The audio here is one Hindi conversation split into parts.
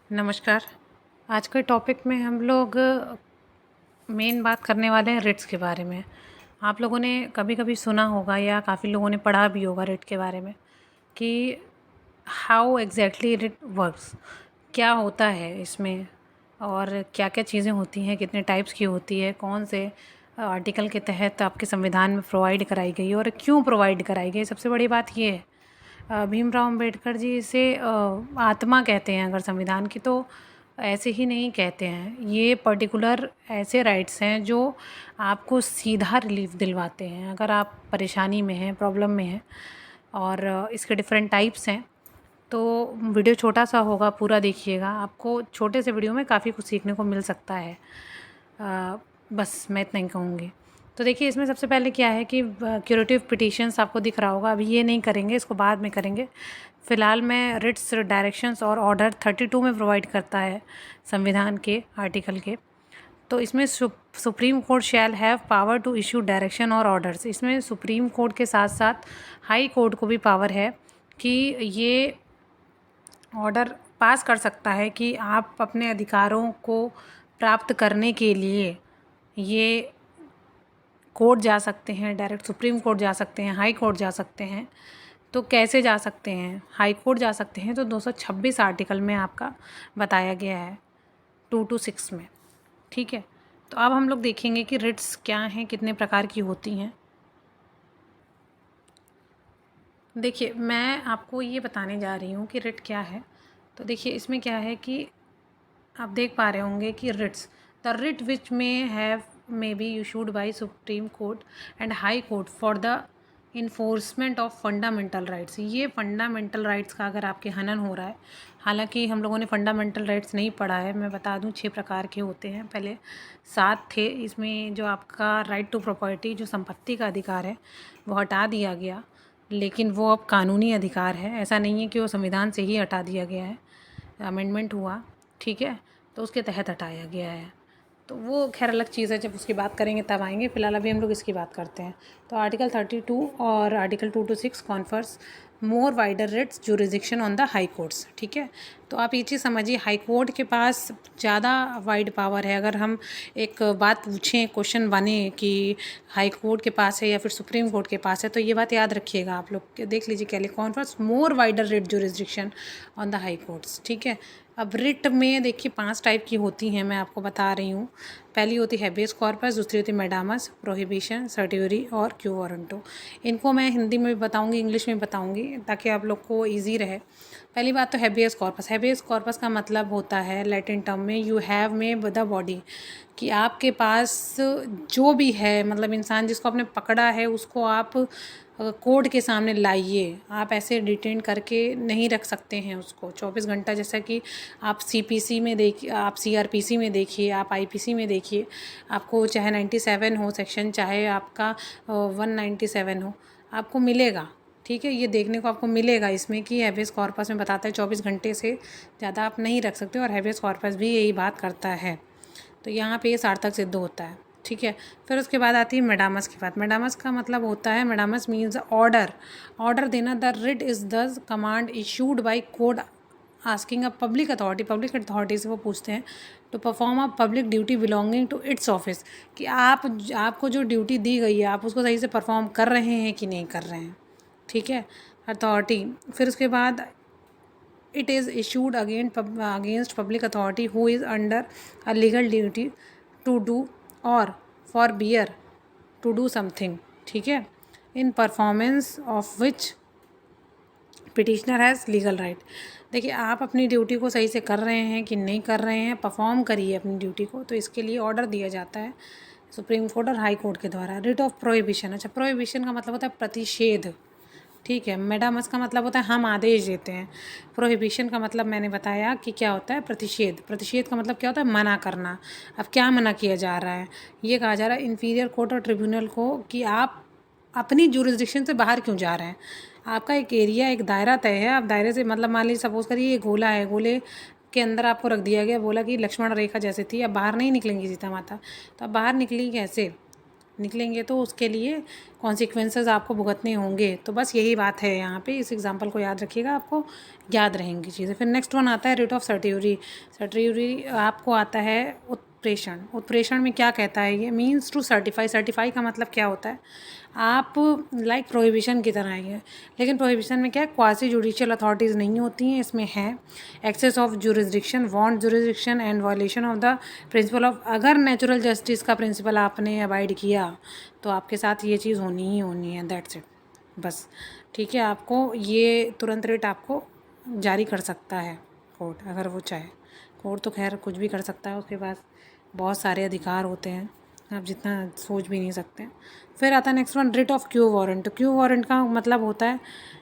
नमस्कार। आज के टॉपिक में हम लोग मेन बात करने वाले हैं रिट्स के बारे में। आप लोगों ने कभी-कभी सुना होगा या काफ़ी लोगों ने पढ़ा भी होगा रिट के बारे में कि हाउ एग्ज़ैक्टली रिट वर्क्स, क्या होता है इसमें और क्या-क्या चीज़ें होती हैं, कितने टाइप्स की होती है, कौन से आर्टिकल के तहत आपके संविधान में प्रोवाइड कराई गई है और क्यों प्रोवाइड कराई गई। सबसे बड़ी बात ये है, भीमराव अंबेडकर जी इसे आत्मा कहते हैं अगर संविधान की, तो ऐसे ही नहीं कहते हैं। ये पर्टिकुलर ऐसे राइट्स हैं जो आपको सीधा रिलीफ दिलवाते हैं अगर आप परेशानी में हैं, प्रॉब्लम में हैं। और इसके डिफरेंट टाइप्स हैं। तो वीडियो छोटा सा होगा, पूरा देखिएगा, आपको छोटे से वीडियो में काफ़ी कुछ सीखने को मिल सकता है। बस मैं इतना ही कहूँगी। तो देखिए, इसमें सबसे पहले क्या है कि क्यूरेटिव पिटीशंस आपको दिख रहा होगा, अभी ये नहीं करेंगे, इसको बाद में करेंगे। फ़िलहाल मैं रिट्स, डायरेक्शंस और ऑर्डर 32 में प्रोवाइड करता है संविधान के आर्टिकल के। तो इसमें supreme court shall have power to issue direction और ऑर्डर्स। इसमें सुप्रीम कोर्ट के साथ साथ हाई कोर्ट को भी पावर है कि ये ऑर्डर पास कर सकता है कि आप अपने अधिकारों को प्राप्त करने के लिए ये कोर्ट जा सकते हैं, डायरेक्ट सुप्रीम कोर्ट जा सकते हैं, हाई कोर्ट जा सकते हैं। तो कैसे जा सकते हैं? हाई कोर्ट जा सकते हैं तो 226 आर्टिकल में आपका बताया गया है 2 to 6 में, ठीक है। तो अब हम लोग देखेंगे कि रिट्स क्या हैं, कितने प्रकार की होती हैं। देखिए, मैं आपको ये बताने जा रही हूँ कि रिट क्या है। तो देखिए, इसमें क्या है कि आप देख पा रहे होंगे कि writs, the writ which may be issued by supreme court and high court for the enforcement of fundamental rights. ये फंडामेंटल राइट्स का अगर आपके हनन हो रहा है, हालांकि हम लोगों ने फंडामेंटल राइट्स नहीं पढ़ा है, मैं बता दूं 6 प्रकार के होते हैं। पहले 7 थे। इसमें जो आपका राइट टू प्रॉपर्टी, जो संपत्ति का अधिकार है, वो हटा दिया गया, लेकिन वो अब कानूनी अधिकार है। ऐसा नहीं है कि वो संविधान से ही हटा दिया गया है, अमेंडमेंट हुआ, ठीक है, तो उसके तहत हटाया गया है। तो वो खैर अलग चीज़ है, जब उसकी बात करेंगे तब आएंगे। फ़िलहाल अभी हम लोग इसकी बात करते हैं। तो आर्टिकल 32 और article 2 to 6 confers more wider writs jurisdiction on the high courts, ठीक है। तो आप ये चीज़ समझिए, हाई कोर्ट के पास ज़्यादा वाइड पावर है। अगर हम एक बात पूछें, क्वेश्चन बने कि हाई कोर्ट के पास है या फिर सुप्रीम कोर्ट के पास है, तो ये बात याद रखिएगा आप लोग। देख लीजिए क्या लिखा, confers more wider writ jurisdiction on the high courts, ठीक है। अब रिट में देखिए 5 टाइप की होती हैं, मैं आपको बता रही हूँ। पहली होती है हैबेस कॉर्पस, दूसरी होती है मैडामस, प्रोहिबिशन, सर्ट्यूरी और क्यू वारंटो। इनको मैं हिंदी में भी बताऊँगी, इंग्लिश में बताऊँगी, ताकि आप लोग को ईजी रहे। पहली बात तो हैबेस कॉर्पस। हैबेस कॉर्पस का मतलब होता है लैटिन टर्म में यू हैव में द बॉडी, कि आपके पास जो भी है, मतलब इंसान जिसको आपने पकड़ा है उसको आप कोर्ट के सामने लाइए। आप ऐसे डिटेन करके नहीं रख सकते हैं उसको 24 घंटा। जैसा कि आप सीपीसी में देखिए, आप सीआरपीसी में देखिए, आप आईपीसी में देखिए, आपको चाहे 97 हो सेक्शन, चाहे आपका 197 हो, आपको मिलेगा, ठीक है। ये देखने को आपको मिलेगा इसमें कि हैबेस कॉर्पस में बताता है 24 घंटे से ज़्यादा आप नहीं रख सकते, और हैबेस कॉर्पस भी यही बात करता है। तो यहाँ पे ये सार्थक सिद्ध होता है, ठीक है। फिर उसके बाद आती है मेडामस की बात। मेडामस का मतलब होता है, मेडामस मीन्स ऑर्डर, ऑर्डर देना। The writ is the command issued by court asking a public authority, public authority से वो पूछते हैं to perform a public duty belonging to its office, कि आपको जो ड्यूटी दी गई है आप उसको सही से परफॉर्म कर रहे हैं कि नहीं कर रहे हैं, ठीक है, अथॉरिटी। फिर उसके बाद it is issued against public authority who is under a legal duty to do or forbear to do something, ठीक है, in performance of which petitioner has legal right. देखिए, आप अपनी ड्यूटी को सही से कर रहे हैं कि नहीं कर रहे हैं, परफॉर्म करिए अपनी ड्यूटी को, तो इसके लिए ऑर्डर दिया जाता है सुप्रीम कोर्ट और हाई कोर्ट के द्वारा। रिट ऑफ प्रोहिबिशन, अच्छा, प्रोहिबिशन का मतलब होता है प्रतिषेध, ठीक है। मेडामस का मतलब होता है हम आदेश देते हैं। प्रोहिबिशन का मतलब मैंने बताया कि क्या होता है, प्रतिषेध। प्रतिषेध का मतलब क्या होता है, मना करना। अब क्या मना किया जा रहा है, ये कहा जा रहा है इन्फीरियर कोर्ट और ट्रिब्यूनल को कि आप अपनी जुरिसडिक्शन से बाहर क्यों जा रहे हैं। आपका एक एरिया, एक दायरा तय है, आप दायरे से, मतलब मान लीजिए सपोज़ करिए ये गोला है, गोले के अंदर आपको रख दिया गया, बोला कि लक्ष्मण रेखा जैसे थी, अब बाहर नहीं निकलेंगी सीता माता, तो अब बाहर निकली कैसे, निकलेंगे तो उसके लिए कॉन्सिक्वेंसेस आपको भुगतने होंगे। तो बस यही बात है यहाँ पे, इस एग्जांपल को याद रखिएगा, आपको याद रहेंगी चीज़ें। फिर नेक्स्ट वन आता है रिट ऑफ सर्ट्यूरी। सर्ट्यूरी आपको आता है उत्प्रेषण। उत्प्रेषण में क्या कहता है, ये मीन्स टू सर्टिफाई। सर्टिफाई का मतलब क्या होता है, आप लाइक प्रोहिबिशन की तरह ही है, लेकिन प्रोहिबिशन में क्या है, क्वासी जुडिशियल अथॉरिटीज़ नहीं होती हैं, इसमें है excess of jurisdiction, want jurisdiction and violation of the principle of. अगर नेचुरल जस्टिस का प्रिंसिपल आपने अवॉइड किया तो आपके साथ ये चीज़ होनी ही होनी है, दैट्स इट, बस। ठीक है, आपको ये तुरंत रिट आपको जारी कर सकता है कोर्ट, अगर वो चाहे। कोर्ट तो खैर कुछ भी कर सकता है, उसके पास बहुत सारे अधिकार होते हैं, आप जितना सोच भी नहीं सकते। फिर आता है next one writ of Q warrant. Q warrant का मतलब होता है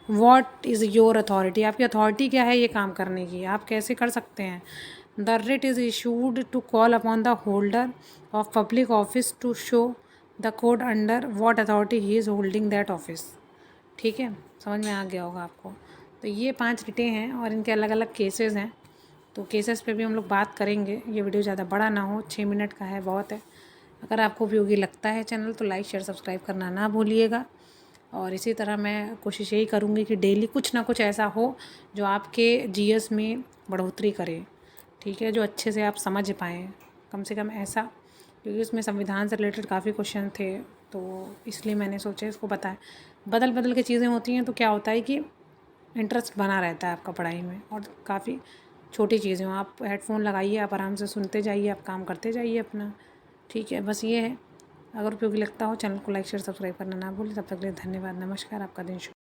व्हाट इज़ योर अथॉरिटी, आपकी अथॉरिटी क्या है ये काम करने की, आप कैसे कर सकते हैं। The writ is issued to call upon the holder of public office to show the code under what authority he is holding that office. ठीक है, समझ में आ गया होगा आपको। तो ये 5 रिटें हैं और इनके अलग अलग केसेस हैं, तो केसेस पे भी हम लोग बात करेंगे। ये वीडियो ज़्यादा बड़ा ना हो, 6 मिनट का है, बहुत है। अगर आपको उपयोगी लगता है चैनल तो लाइक शेयर सब्सक्राइब करना ना भूलिएगा। और इसी तरह मैं कोशिश यही करूँगी कि डेली कुछ ना कुछ ऐसा हो जो आपके जीएस में बढ़ोतरी करे, ठीक है, जो अच्छे से आप समझ पाएँ, कम से कम ऐसा, क्योंकि उसमें संविधान से रिलेटेड काफ़ी क्वेश्चन थे, तो इसलिए मैंने सोचा इसको बताएं। बदल बदल के चीज़ें होती हैं तो क्या होता है कि इंटरेस्ट बना रहता है आपका पढ़ाई में, और काफ़ी छोटी चीज़ें हो, आप हेडफोन लगाइए, आप आराम से सुनते जाइए, आप काम करते जाइए अपना। ठीक है, बस ये है। अगर उपयोगी लगता हो चैनल को लाइक शेयर सब्सक्राइब करना ना भूलें। तब तक के लिए धन्यवाद, नमस्कार, आपका दिन शुभ।